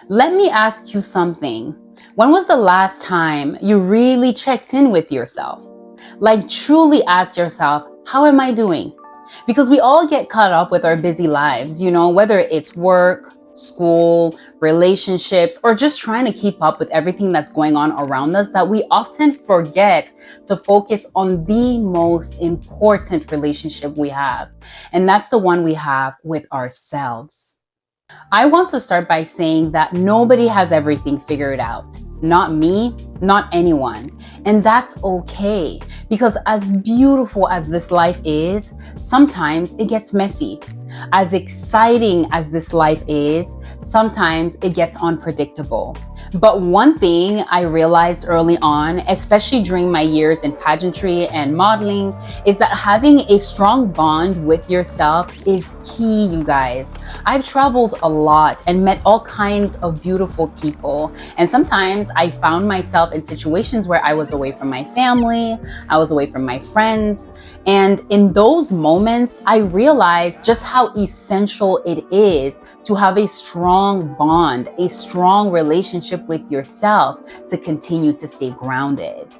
Let me ask you something. When was the last time you really checked in with yourself? Like truly asked yourself, how am I doing? Because we all get caught up with our busy lives, whether it's work, school, relationships, or just trying to keep up with everything that's going on around us, that we often forget to focus on the most important relationship we have. And that's the one we have with ourselves. I want to start by saying that nobody has everything figured out. Not me, not anyone. And that's okay, because as beautiful as this life is, sometimes it gets messy. As exciting as this life is, sometimes it gets unpredictable. But one thing I realized early on, especially during my years in pageantry and modeling, is that having a strong bond with yourself is key, you guys. I've traveled a lot and met all kinds of beautiful people. And sometimes I found myself in situations where I was away from my family, I was away from my friends. And in those moments, I realized just how essential it is to have a strong bond, a strong relationship with yourself to continue to stay grounded.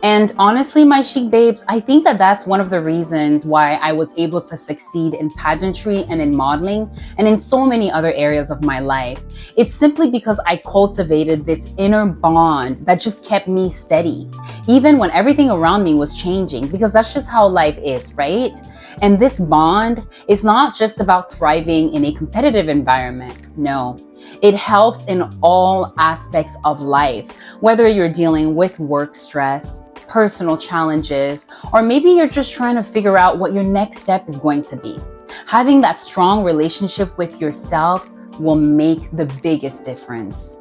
And honestly, my chic babes, I think that that's one of the reasons why I was able to succeed in pageantry and in modeling and in so many other areas of my life. It's simply because I cultivated this inner bond that just kept me steady, even when everything around me was changing, because that's just how life is, right? And this bond is not just about thriving in a competitive environment. No, it helps in all aspects of life, whether you're dealing with work stress, personal challenges, or maybe you're just trying to figure out what your next step is going to be. Having that strong relationship with yourself will make the biggest difference.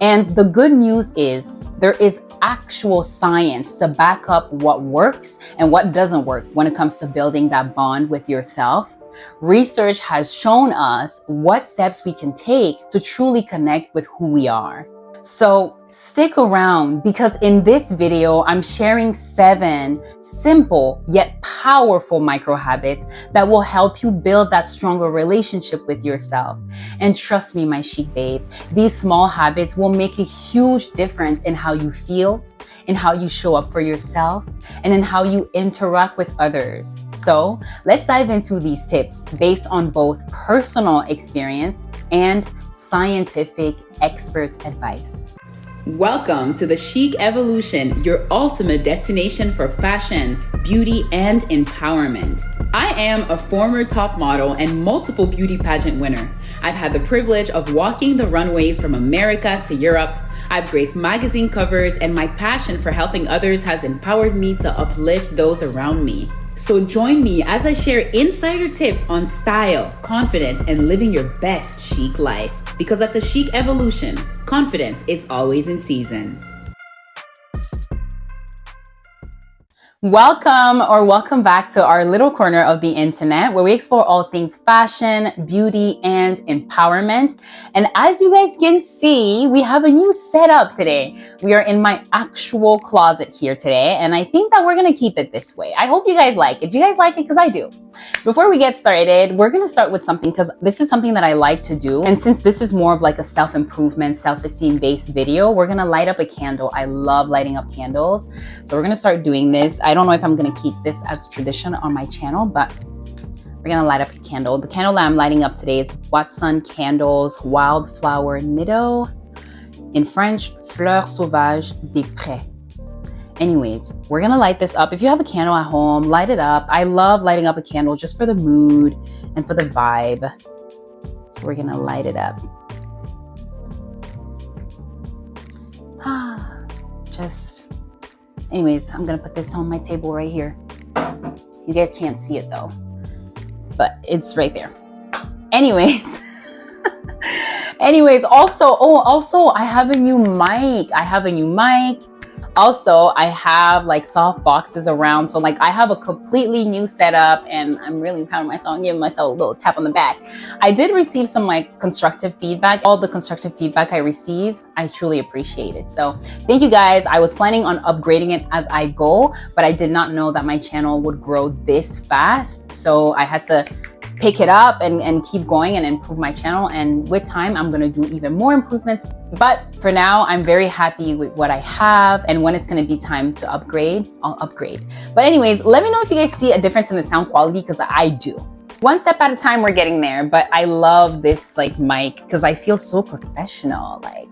And the good news is there is actual science to back up what works and what doesn't work when it comes to building that bond with yourself. Research has shown us what steps we can take to truly connect with who we are. So stick around, because in this video, I'm sharing 7 simple yet powerful micro habits that will help you build that stronger relationship with yourself. And trust me, my chic babe, these small habits will make a huge difference in how you feel, in how you show up for yourself, and in how you interact with others. So let's dive into these tips based on both personal experience and scientific expert advice. Welcome to the Chic Evolution, your ultimate destination for fashion, beauty, and empowerment. I am a former top model and multiple beauty pageant winner. I've had the privilege of walking the runways from America to Europe. I've graced magazine covers, and my passion for helping others has empowered me to uplift those around me. So join me as I share insider tips on style, confidence, and living your best chic life. Because at the Chic Evolution, confidence is always in season. Welcome back to our little corner of the internet where we explore all things fashion, beauty, and empowerment. And as you guys can see, we have a new setup today. We are in my actual closet here today, and I think that we're going to keep it this way. I hope you guys like it. Do you guys like it? Because I do. Before we get started, we're going to start with something, because this is something that I like to do. And since this is more of like a self-improvement, self-esteem based video, we're going to light up a candle. I love lighting up candles. So we're going to start doing this. I don't know if I'm going to keep this as a tradition on my channel, but we're going to light up a candle. The candle that I'm lighting up today is Watson Candles Wildflower Meadow. In French, Fleurs Sauvages des Prés. Anyways, we're going to light this up. If you have a candle at home, light it up. I love lighting up a candle just for the mood and for the vibe. So we're going to light it up. Anyways, I'm going to put this on my table right here. You guys can't see it though, but it's right there. Anyways, also, I have a new mic. Also, I have like soft boxes around. So like I have a completely new setup, and I'm really proud of myself and giving myself a little tap on the back. I did receive some like constructive feedback. All the constructive feedback I receive, I truly appreciate it. So thank you guys. I was planning on upgrading it as I go, but I did not know that my channel would grow this fast. So I had to pick it up and keep going and improve my channel. And with time, I'm gonna do even more improvements. But for now, I'm very happy with what I have. And when it's gonna be time to upgrade, I'll upgrade. But anyways, let me know if you guys see a difference in the sound quality, because I do. One step at a time, we're getting there. But I love this like mic because I feel so professional, like.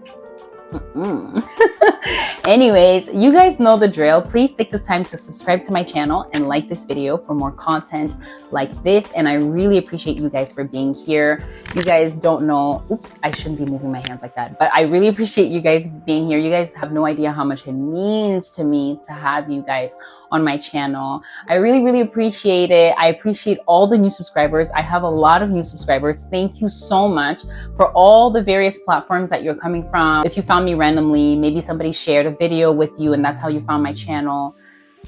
Anyways, you guys know the drill. Please take this time to subscribe to my channel and like this video for more content like this. And I really appreciate you guys for being here. You guys don't know, oops, I shouldn't be moving my hands like that, but I really appreciate you guys being here. You guys have no idea how much it means to me to have you guys on my channel. I really appreciate it. I appreciate all the new subscribers. I have a lot of new subscribers. Thank you so much for all the various platforms that you're coming from. If you found me randomly, maybe somebody shared a video with you and that's how you found my channel.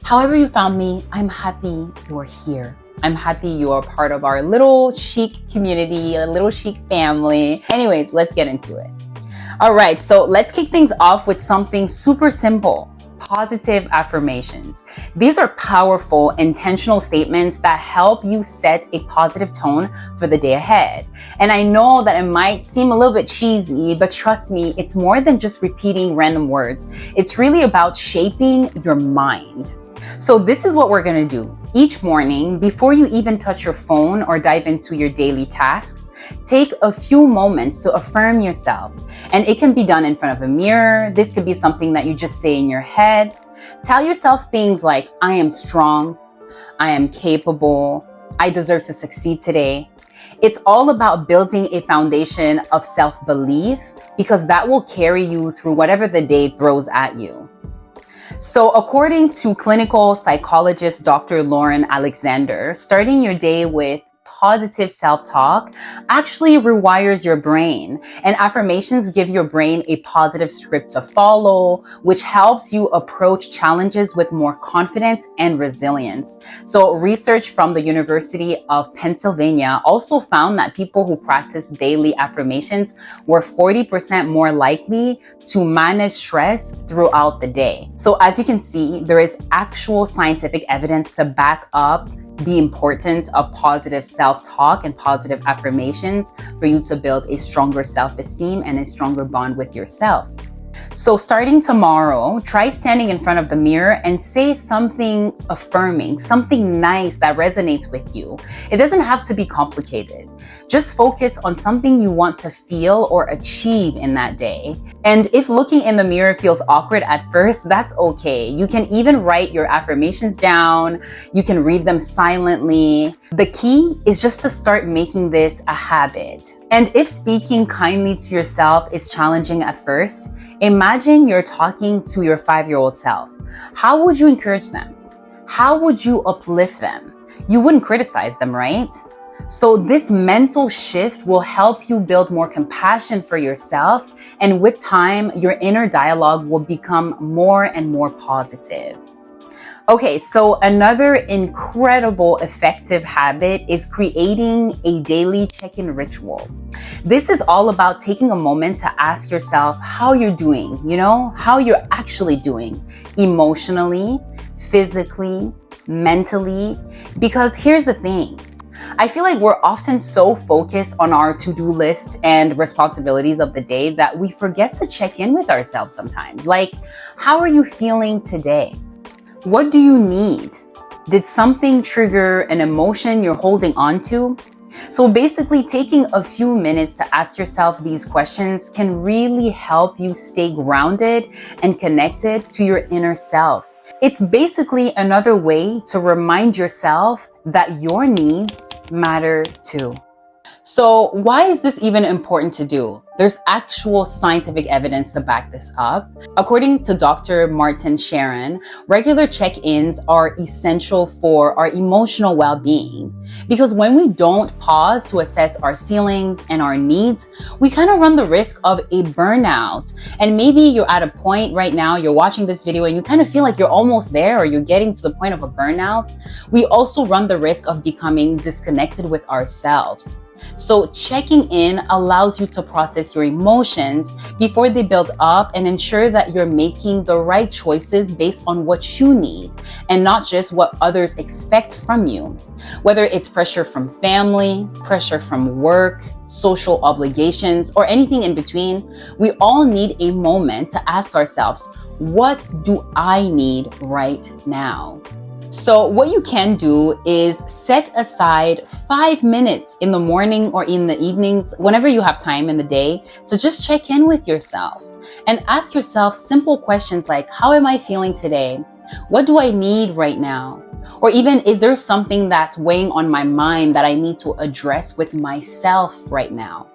However you found me, I'm happy you're here. I'm happy you are part of our little chic community, a little chic family. Anyways, let's get into it. All right, so let's kick things off with something super simple. Positive affirmations. These are powerful, intentional statements that help you set a positive tone for the day ahead. And I know that it might seem a little bit cheesy, but trust me, it's more than just repeating random words. It's really about shaping your mind. So this is what we're gonna do. Each morning, before you even touch your phone or dive into your daily tasks, take a few moments to affirm yourself. And it can be done in front of a mirror. This could be something that you just say in your head. Tell yourself things like, I am strong, I am capable, I deserve to succeed today. It's all about building a foundation of self-belief, because that will carry you through whatever the day throws at you. So according to clinical psychologist Dr. Lauren Alexander, starting your day with positive self-talk actually rewires your brain, and affirmations give your brain a positive script to follow, which helps you approach challenges with more confidence and resilience. So research from the University of Pennsylvania also found that people who practice daily affirmations were 40% more likely to manage stress throughout the day. So as you can see, there is actual scientific evidence to back up the importance of positive self-talk and positive affirmations for you to build a stronger self-esteem and a stronger bond with yourself. So starting tomorrow, try standing in front of the mirror and say something affirming, something nice that resonates with you. It doesn't have to be complicated. Just focus on something you want to feel or achieve in that day. And if looking in the mirror feels awkward at first, that's okay. You can even write your affirmations down. You can read them silently. The key is just to start making this a habit. And if speaking kindly to yourself is challenging at first, imagine you're talking to your 5-year-old self. How would you encourage them? How would you uplift them? You wouldn't criticize them, right? So this mental shift will help you build more compassion for yourself. And with time, your inner dialogue will become more and more positive. Okay, so another incredible effective habit is creating a daily check-in ritual. This is all about taking a moment to ask yourself how you're doing, how you're actually doing emotionally, physically, mentally. Because here's the thing. I feel like we're often so focused on our to-do list and responsibilities of the day that we forget to check in with ourselves sometimes. Like, how are you feeling today? What do you need? Did something trigger an emotion you're holding on to? So basically, taking a few minutes to ask yourself these questions can really help you stay grounded and connected to your inner self. It's basically another way to remind yourself that your needs matter too. So why is this even important to do? There's actual scientific evidence to back this up. According to Dr. Martin Sharon, regular check-ins are essential for our emotional well-being. Because when we don't pause to assess our feelings and our needs, we kind of run the risk of a burnout. And maybe you're at a point right now, you're watching this video and you kind of feel like you're almost there or you're getting to the point of a burnout. We also run the risk of becoming disconnected with ourselves. So checking in allows you to process your emotions before they build up and ensure that you're making the right choices based on what you need and not just what others expect from you. Whether it's pressure from family, pressure from work, social obligations, or anything in between, we all need a moment to ask ourselves, what do I need right now? So what you can do is set aside 5 minutes in the morning or in the evenings, whenever you have time in the day, to just check in with yourself and ask yourself simple questions like, how am I feeling today? What do I need right now? Or even, is there something that's weighing on my mind that I need to address with myself right now?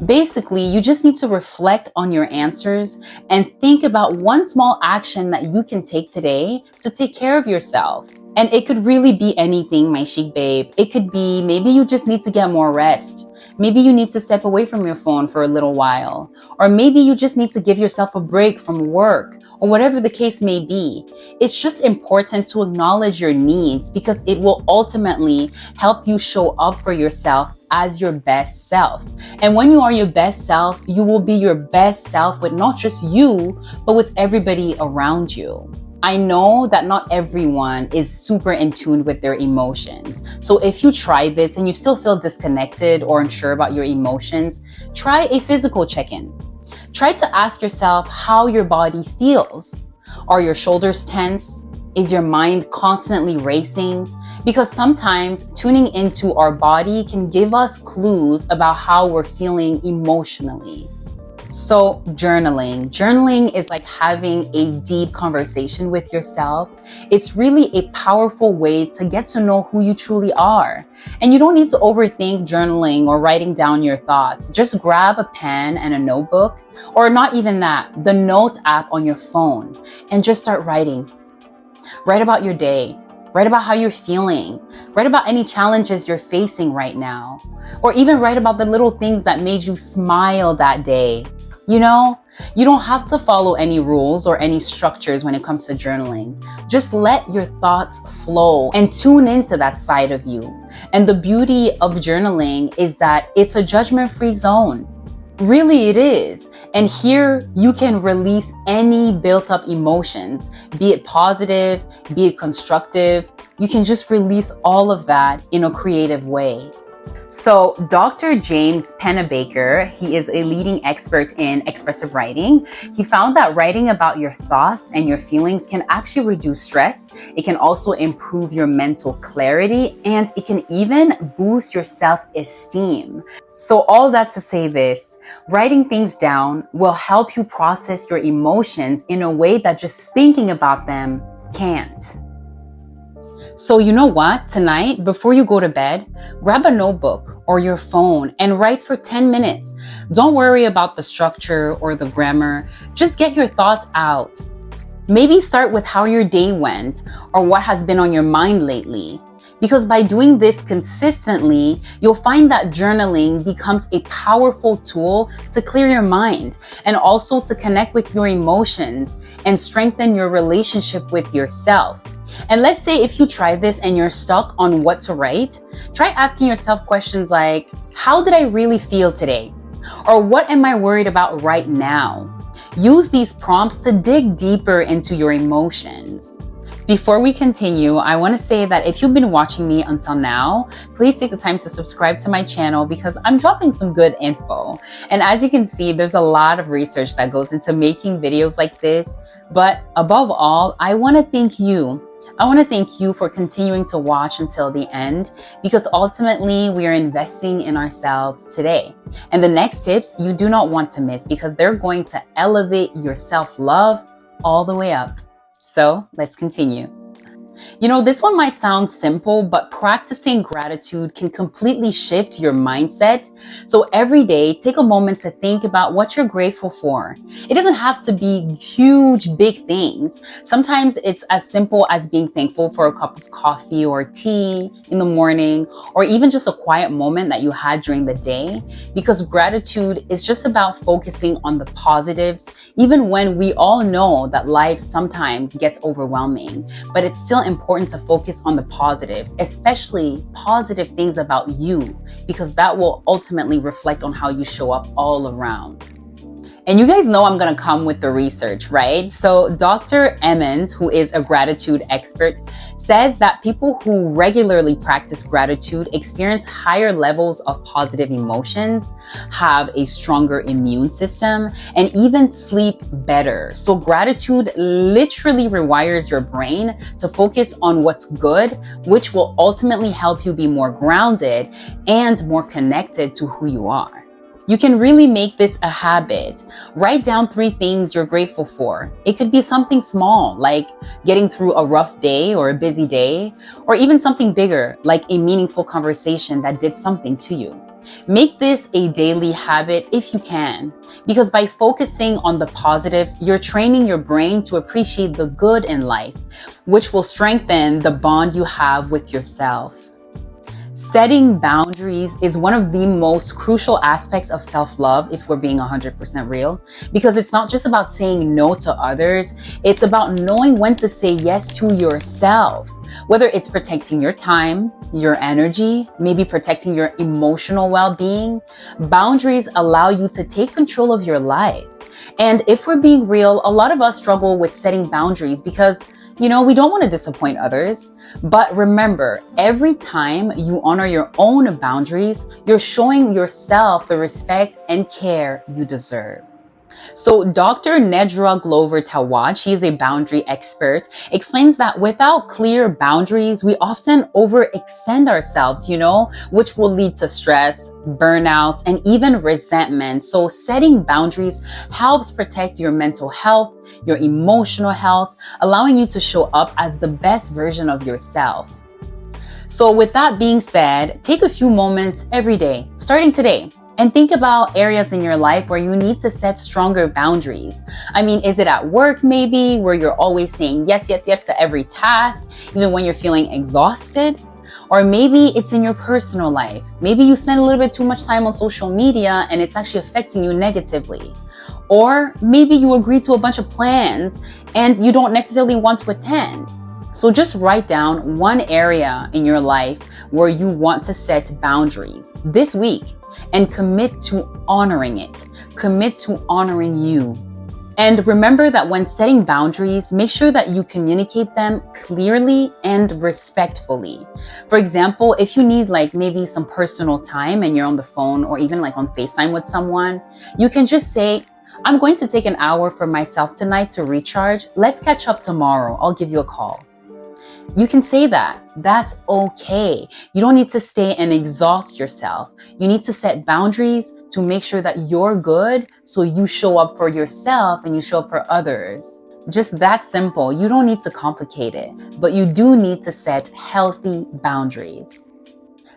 Basically, you just need to reflect on your answers and think about one small action that you can take today to take care of yourself. And it could really be anything, my chic babe. It could be maybe you just need to get more rest. Maybe you need to step away from your phone for a little while. Or maybe you just need to give yourself a break from work, or whatever the case may be. It's just important to acknowledge your needs because it will ultimately help you show up for yourself as your best self. And when you are your best self, you will be your best self with not just you, but with everybody around you. I know that not everyone is super in tune with their emotions. So if you try this and you still feel disconnected or unsure about your emotions, try a physical check-in. Try to ask yourself how your body feels. Are your shoulders tense? Is your mind constantly racing? Because sometimes tuning into our body can give us clues about how we're feeling emotionally. So journaling. Journaling is like having a deep conversation with yourself. It's really a powerful way to get to know who you truly are. And you don't need to overthink journaling or writing down your thoughts. Just grab a pen and a notebook, or not even that, the notes app on your phone, and just start writing. Write about your day. Write about how you're feeling. Write about any challenges you're facing right now. Or even write about the little things that made you smile that day. You know, you don't have to follow any rules or any structures when it comes to journaling. Just let your thoughts flow and tune into that side of you. And the beauty of journaling is that it's a judgment-free zone. Really, it is. And here you can release any built-up emotions, be it positive, be it constructive. You can just release all of that in a creative way. So Dr. James Pennebaker, he is a leading expert in expressive writing. He found that writing about your thoughts and your feelings can actually reduce stress. It can also improve your mental clarity, and it can even boost your self-esteem. So all that to say this, writing things down will help you process your emotions in a way that just thinking about them can't. So you know what? Tonight, before you go to bed, grab a notebook or your phone and write for 10 minutes. Don't worry about the structure or the grammar. Just get your thoughts out. Maybe start with how your day went or what has been on your mind lately. Because by doing this consistently, you'll find that journaling becomes a powerful tool to clear your mind and also to connect with your emotions and strengthen your relationship with yourself. And let's say if you try this and you're stuck on what to write, try asking yourself questions like, how did I really feel today? Or what am I worried about right now? Use these prompts to dig deeper into your emotions. Before we continue, I want to say that if you've been watching me until now, please take the time to subscribe to my channel because I'm dropping some good info. And as you can see, there's a lot of research that goes into making videos like this. But above all, I want to thank you. I want to thank you for continuing to watch until the end because ultimately we are investing in ourselves today. And the next tips you do not want to miss because they're going to elevate your self-love all the way up. So let's continue. You know, this one might sound simple, but practicing gratitude can completely shift your mindset. So every day, take a moment to think about what you're grateful for. It doesn't have to be huge, big things. Sometimes it's as simple as being thankful for a cup of coffee or tea in the morning, or even just a quiet moment that you had during the day. Because gratitude is just about focusing on the positives, even when we all know that life sometimes gets overwhelming. But it's still important to focus on the positives, especially positive things about you, because that will ultimately reflect on how you show up all around. And you guys know I'm going to come with the research, right? So Dr. Emmons, who is a gratitude expert, says that people who regularly practice gratitude experience higher levels of positive emotions, have a stronger immune system, and even sleep better. So gratitude literally rewires your brain to focus on what's good, which will ultimately help you be more grounded and more connected to who you are. You can really make this a habit. Write down 3 things you're grateful for. It could be something small, like getting through a rough day or a busy day, or even something bigger, like a meaningful conversation that did something to you. Make this a daily habit if you can, because by focusing on the positives, you're training your brain to appreciate the good in life, which will strengthen the bond you have with yourself. Setting boundaries is one of the most crucial aspects of self-love, if we're being 100% real, because it's not just about saying no to others. It's about knowing when to say yes to yourself, whether it's protecting your time, your energy, maybe protecting your emotional well-being. Boundaries allow you to take control of your life. And if we're being real, a lot of us struggle with setting boundaries because we don't want to disappoint others. But remember, every time you honor your own boundaries, you're showing yourself the respect and care you deserve. So Dr. Nedra Glover Tawad, she is a boundary expert, explains that without clear boundaries, we often overextend ourselves, which will lead to stress, burnouts, and even resentment. So setting boundaries helps protect your mental health, your emotional health, allowing you to show up as the best version of yourself. So with that being said, take a few moments every day, starting today, and think about areas in your life where you need to set stronger boundaries. Is it at work maybe, where you're always saying yes to every task, even when you're feeling exhausted? Or maybe it's in your personal life. Maybe you spend a little bit too much time on social media and it's actually affecting you negatively. Or maybe you agree to a bunch of plans and you don't necessarily want to attend. So just write down one area in your life where you want to set boundaries this week and commit to honoring it. Commit to honoring you. And remember that when setting boundaries, make sure that you communicate them clearly and respectfully. For example, if you need maybe some personal time and you're on the phone or even on FaceTime with someone, you can just say, I'm going to take an hour for myself tonight to recharge. Let's catch up tomorrow. I'll give you a call. You can say that. That's okay. You don't need to stay and exhaust yourself. You need to set boundaries to make sure that you're good so you show up for yourself and you show up for others. Just that simple. You don't need to complicate it, but you do need to set healthy boundaries.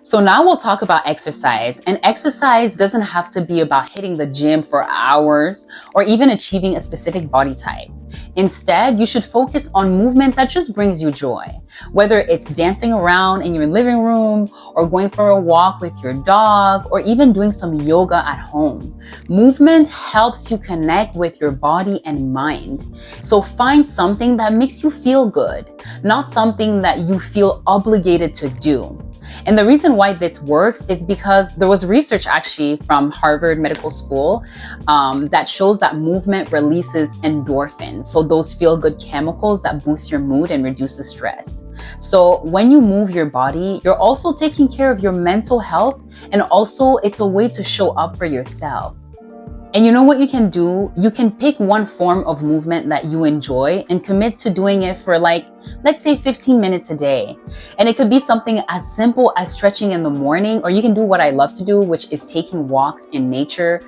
So now we'll talk about exercise. And exercise doesn't have to be about hitting the gym for hours or even achieving a specific body type. Instead, you should focus on movement that just brings you joy. Whether it's dancing around in your living room or going for a walk with your dog or even doing some yoga at home. Movement helps you connect with your body and mind. So find something that makes you feel good, not something that you feel obligated to do. And the reason why this works is because there was research actually from Harvard Medical School that shows that movement releases endorphins. So those feel-good chemicals that boost your mood and reduces stress. So when you move your body, you're also taking care of your mental health, and also it's a way to show up for yourself. And you know what you can do? You can pick one form of movement that you enjoy and commit to doing it for let's say 15 minutes a day. And it could be something as simple as stretching in the morning, or you can do what I love to do, which is taking walks in nature.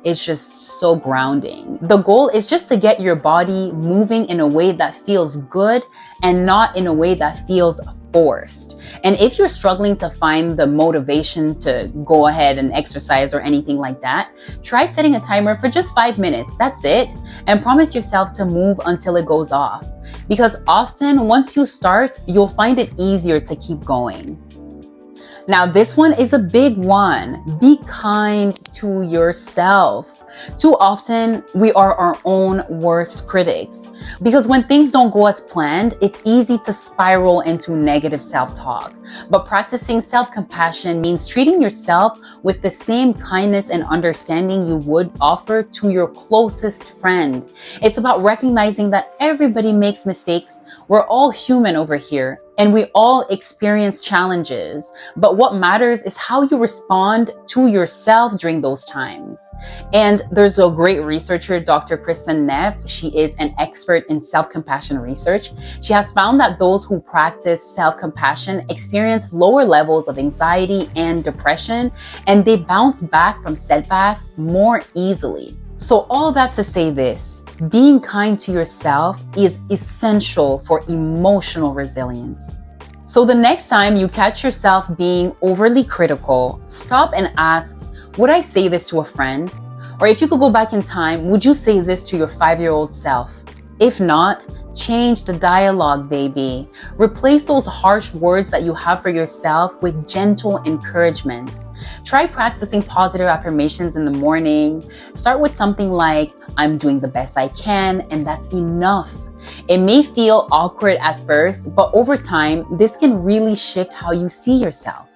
It's just so grounding. The goal is just to get your body moving in a way that feels good and not in a way that feels forced. And if you're struggling to find the motivation to go ahead and exercise or anything like that, try setting a timer for just 5 minutes. That's it. And promise yourself to move until it goes off. Because often once you start, you'll find it easier to keep going. Now, this one is a big one. Be kind to yourself. Too often, we are our own worst critics. Because when things don't go as planned, it's easy to spiral into negative self-talk. But practicing self-compassion means treating yourself with the same kindness and understanding you would offer to your closest friend. It's about recognizing that everybody makes mistakes. We're all human over here, and we all experience challenges. But what matters is how you respond to yourself during those times. And there's a great researcher, Dr. Kristen Neff. She is an expert in self-compassion research. She has found that those who practice self-compassion experience lower levels of anxiety and depression, and they bounce back from setbacks more easily. So all that to say this, being kind to yourself is essential for emotional resilience. So the next time you catch yourself being overly critical, stop and ask, would I say this to a friend? Or if you could go back in time, would you say this to your 5-year-old self? If not, change the dialogue, baby. Replace those harsh words that you have for yourself with gentle encouragements. Try practicing positive affirmations in the morning. Start with something like, I'm doing the best I can, and that's enough. It may feel awkward at first, but over time, this can really shift how you see yourself.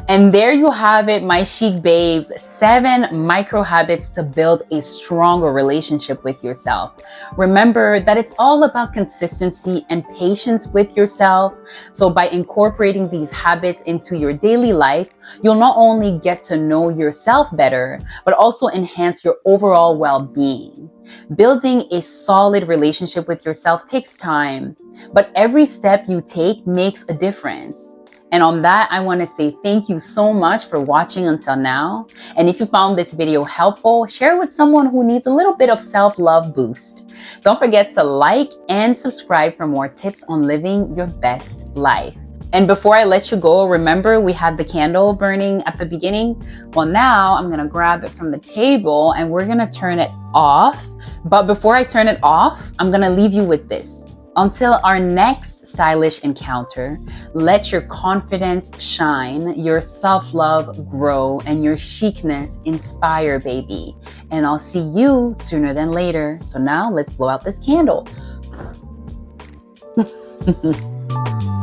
And there you have it, my chic babes, 7 micro habits to build a stronger relationship with yourself. Remember that it's all about consistency and patience with yourself. So by incorporating these habits into your daily life, you'll not only get to know yourself better, but also enhance your overall well-being. Building a solid relationship with yourself takes time, but every step you take makes a difference. And on that, I want to say thank you so much for watching until now. And if you found this video helpful, share it with someone who needs a little bit of self-love boost. Don't forget to like and subscribe for more tips on living your best life. And before I let you go, remember we had the candle burning at the beginning? Well, now I'm going to grab it from the table and we're going to turn it off. But before I turn it off, I'm going to leave you with this. Until our next stylish encounter, let your confidence shine, your self-love grow, and your chicness inspire, baby. And I'll see you sooner than later. So now let's blow out this candle.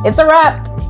It's a wrap.